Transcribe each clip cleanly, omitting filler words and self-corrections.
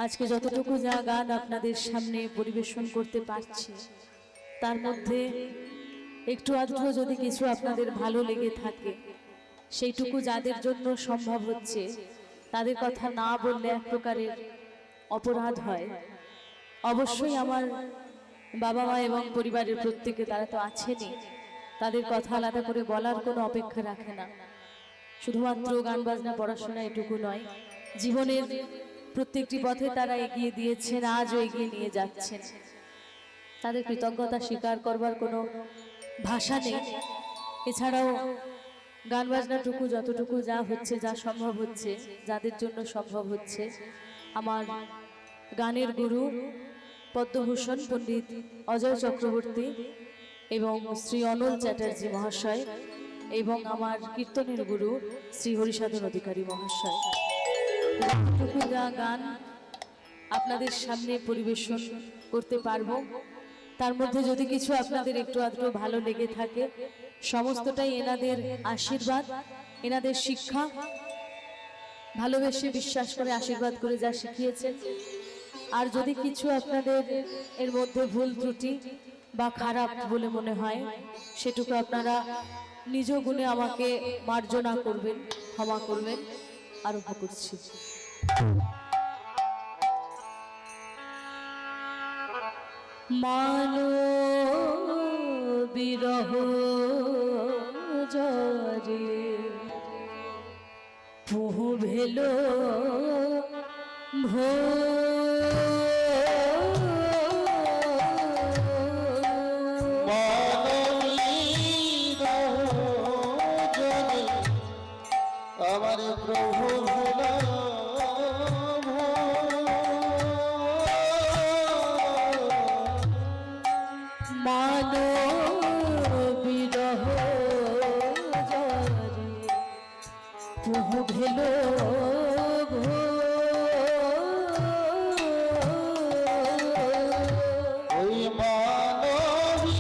আজকে যতটুকু যা গান আপনাদের সামনে পরিবেশন করতে পারছি তার মধ্যে একটু আধটু যদি কিছু আপনাদের ভালো লেগে থাকে সেইটুকু যাদের জন্য সম্ভব হচ্ছে তাদের কথা না বললে এক প্রকারের অপরাধ হয়। অবশ্যই আমার বাবা মা এবং পরিবারের প্রত্যেকে তারা তো আছেনই, তাদের কথা আলাদা করে বলার কোনো অপেক্ষা রাখে না। শুধুমাত্র গান বাজনা পড়াশোনা এটুকু নয়, জীবনের প্রত্যেকটি পথে তারা এগিয়ে দিয়েছেন, আজও এগিয়ে নিয়ে যাচ্ছেন। তাদের কৃতজ্ঞতা স্বীকার করবার কোনো ভাষা নেই। এছাড়াও গান বাজনাটুকু যতটুকু যা হচ্ছে, যা সম্ভব হচ্ছে, যাদের জন্য সম্ভব হচ্ছে, আমার গানের গুরু পদ্মভূষণ পণ্ডিত অজয় চক্রবর্তী এবং শ্রী অনল চ্যাটার্জি মহাশয় এবং আমার কীর্তনের গুরু শ্রী হরিসাধন অধিকারী মহাশয়, যতটুকু যা গান আপনাদের সামনে পরিবেশন করতে পারবো তার মধ্যে যদি কিছু আপনাদের একটু আধটু ভালো লেগে থাকে, সমস্তটাই এনাদের আশীর্বাদ, এনাদের শিক্ষা, ভালোবেসে বিশ্বাস করে আশীর্বাদ করে যা শিখিয়েছেন। আর যদি কিছু আপনাদের এর মধ্যে ভুল ত্রুটি বা খারাপ বলে মনে হয় সেটুকু আপনারা নিজ গুণে আমাকে মার্জনা করবেন, ক্ষমা করবেন। আরম্ভ করছি। মানো বিরহ জরে পুহু ভেলো ভো আমার প্রভু মানো বিরহ জরে পুহু ভেলো ওই মানবী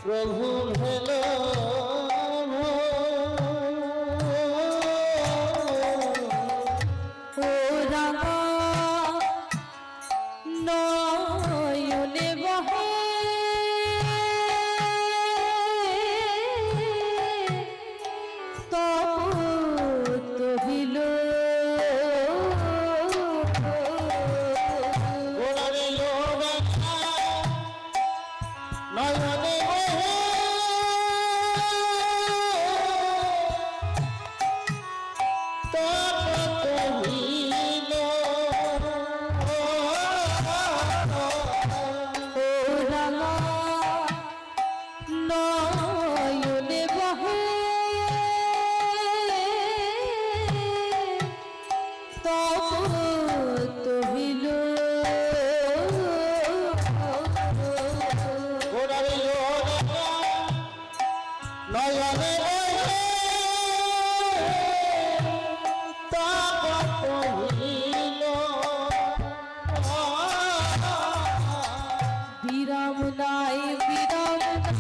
প্রভু ভেল নয়নে বহে তহিল নয়নে নয়নে বহে তহিল নয়নে বিরাম নাই, বিরাম নাই,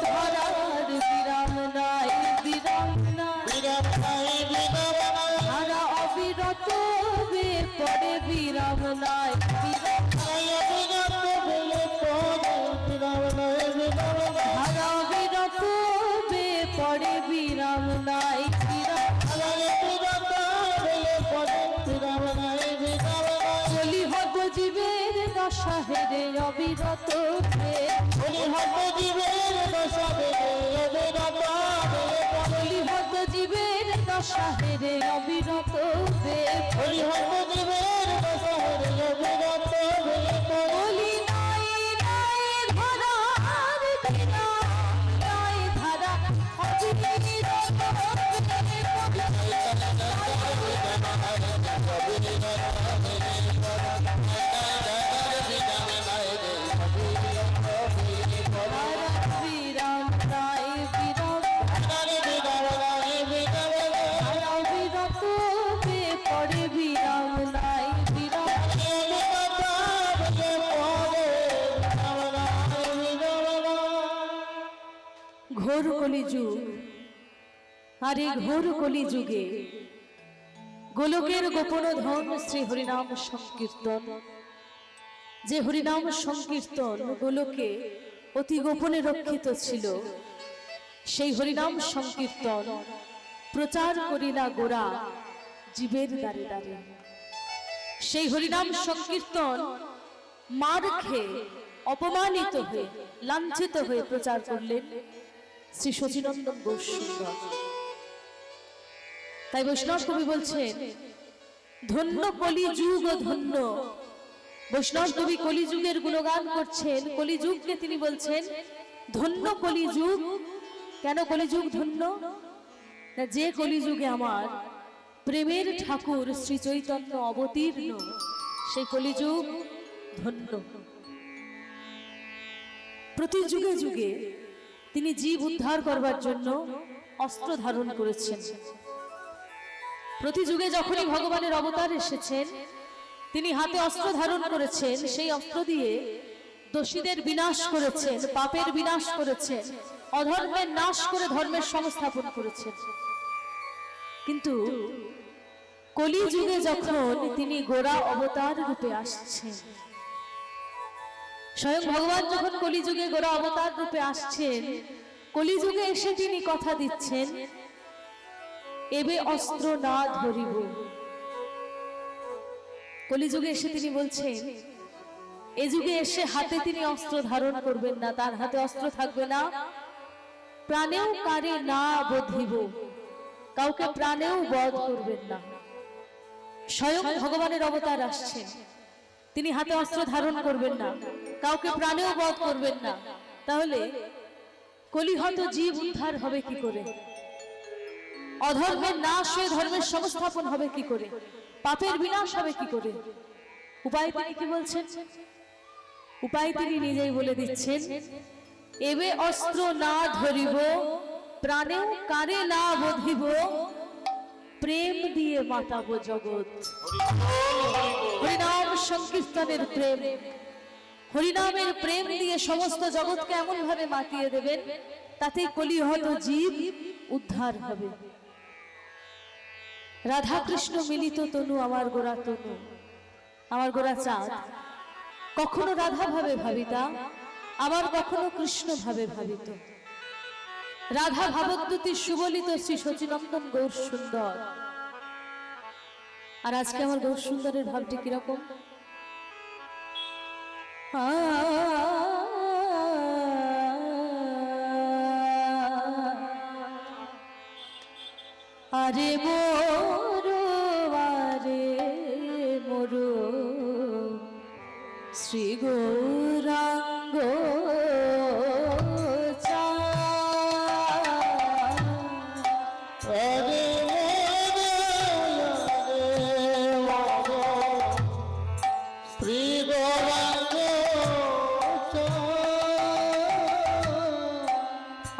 ধরার বিরাম নাই, বিরাম নাই, ধারা অবিরত বে পড়ে বিরাম নাই, ধারা অবিরত বে পড়ে বিরাম নাই, বলি হত জীবের দশা হেরে অবিরত বে, বলি হত জীবের দশা হেরে অবিরত বে, বলি নাই নাই ধরার বিরাম নাই, ধারা অবিরত বিরাম নাই, অবিরত বে পড়ে বিরাম নাই, ঘোর কলিযুগ আর এই ঘোর কলি যুগে গোলকের গোপন ধন শ্রী হরিনাম সংকীর্তন, যে হরিনাম সংকীর্তন গোলকে অতি গোপনে রক্ষিত ছিল, সেই হরিনাম সংকীর্তন প্রচার করিলা গোরা জীবের দ্বারে দ্বারে। সেই হরিনাম সংকীর্তন মার খেয়ে অপমানিত হয়ে লাঞ্ছিত হয়ে প্রচার করলেন শ্রী শচীনন্দন গৌরসুন্দর। তাই বৈষ্ণব কবি বলছেন, ধন্য কলি যুগ ধন্য। বৈষ্ণব কবি কলিযুগের গুণগান করছেন, কলিযুগকে তিনি বলছেন ধন্য কলিযুগ। কেন কলিযুগ ধন্য? না, যে কলিযুগে আমার প্রেমের ঠাকুর শ্রী চৈতন্য অবতীর্ণ, সেই কলিযুগ ধন্য। প্রতি যুগে যুগে তিনি জীব উদ্ধার করবার জন্য অস্ত্র ধারণ করেছেন। প্রতি যুগে যখনই ভগবানের অবতার এসেছেন, তিনি হাতে অস্ত্র ধারণ করেছেন, সেই অস্ত্র দিয়ে দোষীদের বিনাশ করেছেন, পাপের বিনাশ করেছেন, অধর্মের নাশ করে ধর্মের সংস্থাপন করেছেন। কিন্তু কলিযুগে যখন তিনি গোরা অবতার রূপে আসছেন, স্বয়ং ভগবান যখন কলিযুগে গোরা অবতার রূপে আসছেন, কলিযুগে এসে তিনি কথা দিচ্ছেন, এবে অস্ত্র না ধরিব। কলিযুগে এসে তিনি বলছেন, এ যুগে এসে হাতে তিনি অস্ত্র ধারণ করবেন না, তার হাতে অস্ত্র থাকবে না। প্রাণেও কারে না বধিব, কাউকে প্রাণেও বধ করবেন না। স্বয়ং ভগবানের অবতার আসছেন, তিনি হাতে অস্ত্র ধারণ করবেন না, কাউকে প্রাণেও বধ করবেন না। তাহলে কলিহত জীব উদ্ধার হবে কি করে? অধর্মের নাশ হয়ে ধর্মের সংস্থাপন হবে কি করে? পাপের বিনাশ হবে কি করে? উপায় তিনি কি বলছেন? উপায় তিনি নিজেই বলে দিচ্ছেন, এবে অস্ত্র না ধরিব, প্রাণেও কারে না বধিব, প্রেম দিয়ে মাতাবো জগৎ। হরিনাম সংকীর্তনের প্রেম, হরিনামের প্রেম দিয়ে সমস্ত জগৎকে এমন ভাবে মাতিয়ে দেবেন, তাতে কলিহত জীব উদ্ধার হবে। রাধা কৃষ্ণ মিলিত তনু আমার গোরা তনু, আমার গোরা চাঁদ কখনো রাধা ভাবে ভাবিতা, আবার কখনো কৃষ্ণ ভাবে ভাবিত। রাধা ভাবদ্যুতি সুবলিত শ্রী শচীনন্দন গৌরসুন্দর। আর আজকে আমার গৌরসুন্দরের ভাবটি কিরকম? আরে মোরো, আরে মোরো শ্রী গৌরাঙ্গ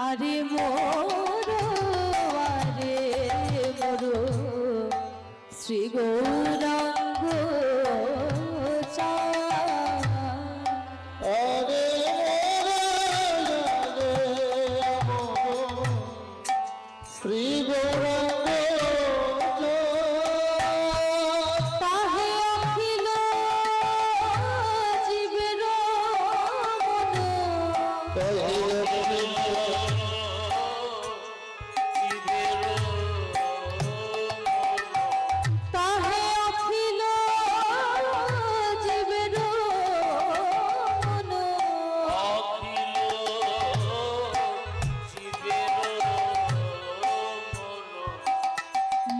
আরে মোরো, আরে মোরো শ্রী গৌরাঙ্গ শ্রী গৌরাঙ্গ তাহে অখিল জীবের তাহে অখিল জীবের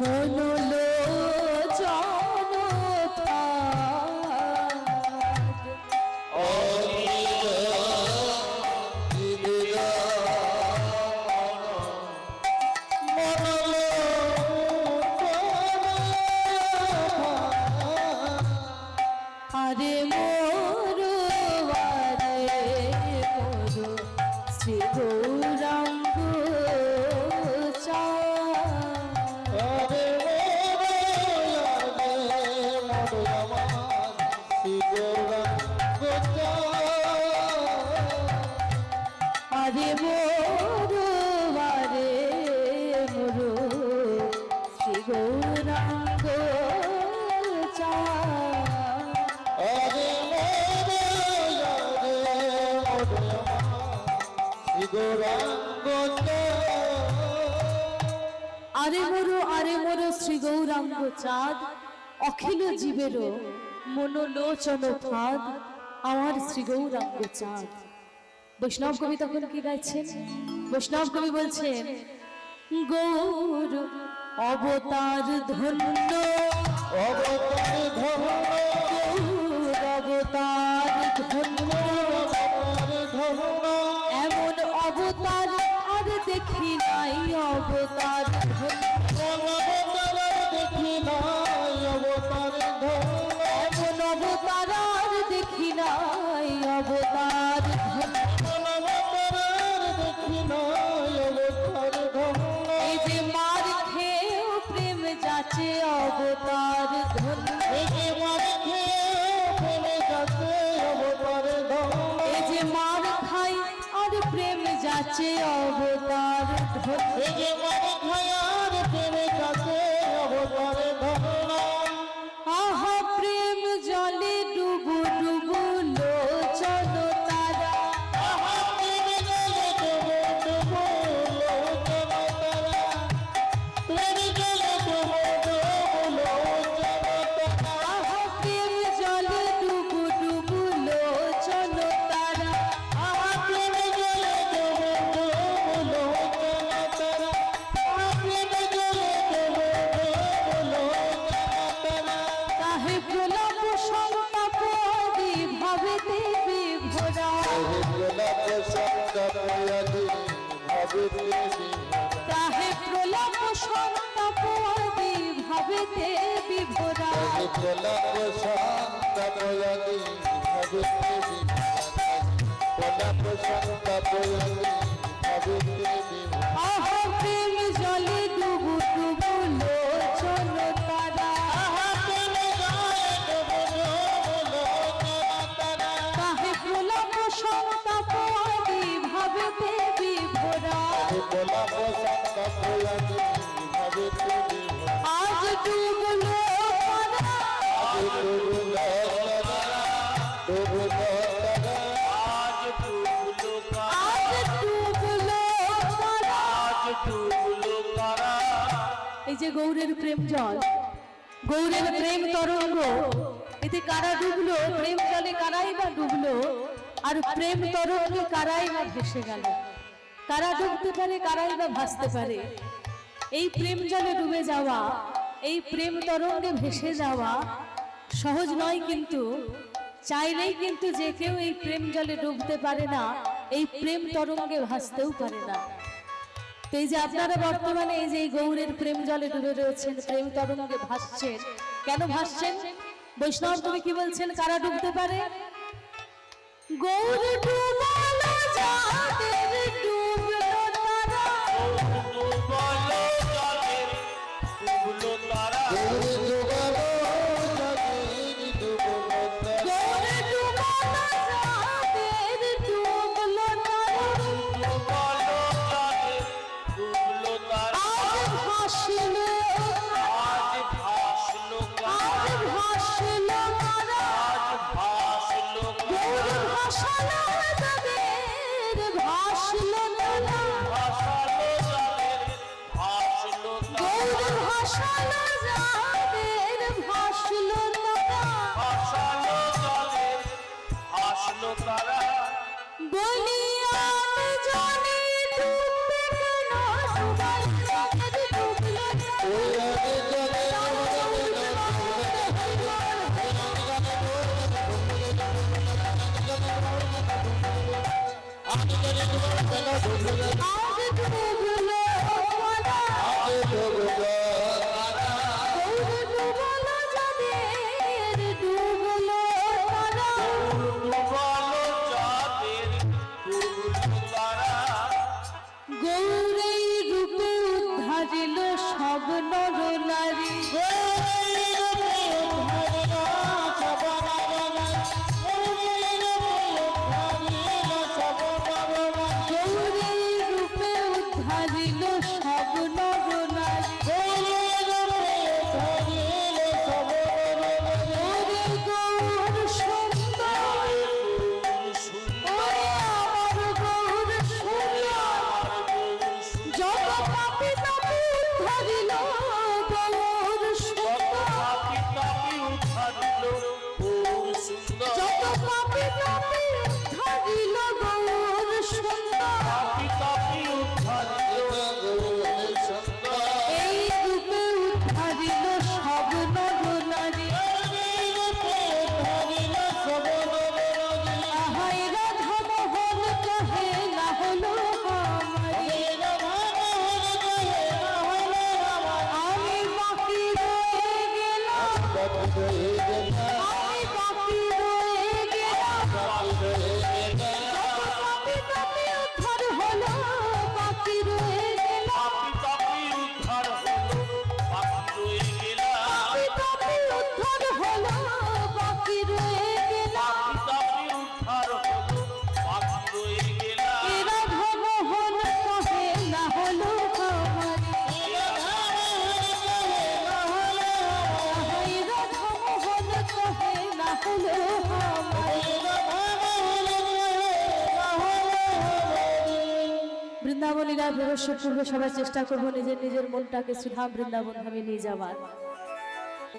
মনলো আরে মোরো, আরে মোরো শ্রী গৌরাঙ্গ চাঁদ। গৌরাঙ্গ চাঁদ। আরে মোরে শ্রী গৌরাঙ্গ আরে মোরো শ্রী গৌরাঙ্গ চাঁদ, অখিল জীবেরও মনোলোচন ফাঁদ, আমার শ্রী গৌরাঙ্গ চাঁদ। বৈষ্ণব কবি তখন কি গাইছেন? বৈষ্ণব কবি বলছেন, গৌর অবতার ধন্য, অবতার ধন্য, গৌর অবতার ধন্য, এমন অবতার আর দেখি নাই, অবতার ধন্য, দেখি নাই অবতার ধন্য, এমন অবতার আর দেখি নাই, অবতার ধন্য। দেখি নাই অবতার ধন্য, এই যে মার খেয়েও প্রেম যাচ্ছে, অবতার ধন্য। এই যে মার খেয়ে প্রেমে যাচ্ছে অবতার ধন্য, এই যে মার খাই আর প্রেম যাচ্ছে, অবতার ধন্য। এই যে মার খায়ার প্রেমে যাচ্ছে অবতার ধন্য, আহা প্রেম জলে ডুবু ডুবু লোচন তারা, আহা প্রেমে জলে ডুবো ডুবো লোচন তারা, প্রেমে জলে ডুবো ডুবো লোচন তারা, আহা প্রেম জলে ডুবু ডুবু লোচন তারা, আহা প্রেমে জলে ডুবো ডুবো লোচন তারা, আহা প্রেমে জলে ডুবো ডুবো লোচন তারা, কাহে প্রলাপ সন্তাপ আদি ভাবেতে বিভোরা, কাহে প্রলাপ সন্তাপ আদি ভাবেতে বিভোরা, আহা প্রেম জলে ডুবু ডুবু লোচন তারা, কাহে প্রলাপ সন্তাপ আদি ভাবেতে বিভোরা, আজ ডুবলো তারা, আজ ডুবলো তারা। এই যে গৌরের প্রেম জল, গৌরের প্রেম তরঙ্গ, এতে কারা ডুবলো? প্রেম জলে কারাই বা ডুবলো, আর প্রেম তরঙ্গে কারাই বা ভেসে গেল। কারা ডুবতে পারে, কারাই বা ভাসতে পারে। এই প্রেম জলে ডুবে যাওয়া, এই প্রেম তরঙ্গে ভেসে যাওয়া সহজ নয়, কিন্তু চাইলেই কিন্তু যে কেউ এই প্রেম জলে ডুবতে পারে না, এই প্রেম তরঙ্গে ভাসতেও পারে না। তো এই যে আপনারা বর্তমানে এই যে এই গৌরের প্রেম জলে ডুবে রয়েছেন, প্রেম তরঙ্গে ভাসছেন, কেন ভাসছেন? বৈষ্ণব কবি কি বলছেন? কারা ডুবতে পারে? গৌর ডুবালো যাদের ডুবলো তারা, গৌর ডুবালো যাদের ডুবলো তারা, আজ ভাসলো, আজ ভাসলো তারা, গৌর ভাসালো যাদের ভাসলো তারা, গৌর ভাসালো যাদের ভাসলো তারা, বলিয়ান জানি ডুববে কেন, ডুবাই যাদের ডুবলো আজ ডুবলো তারা, গৌর ডুবালো রয়ে গেলাম, আমি বাকি রয়ে গেলাম। বাকি রয়ে গেলাম। পাপি পাপি উদ্ধার হলো, বাকি রয়ে গেলাম। পাপি উদ্ধার হলো, বাকি রয়ে গেলাম। পাপি উদ্ধার হলো, বাকি রয়ে গেলাম। পাপি উদ্ধার হলো, বাকি রয়ে গেলাম। এরা ভবহন কহে না হলো আমার, এরা ভবহন কহে না হলো আমার। বৃন্দাবনীরা প্রবেশের পূর্বে সবাই চেষ্টা করবো নিজের নিজের মনটাকে সুধাম বৃন্দাবন ধামে নিয়ে যাওয়ার।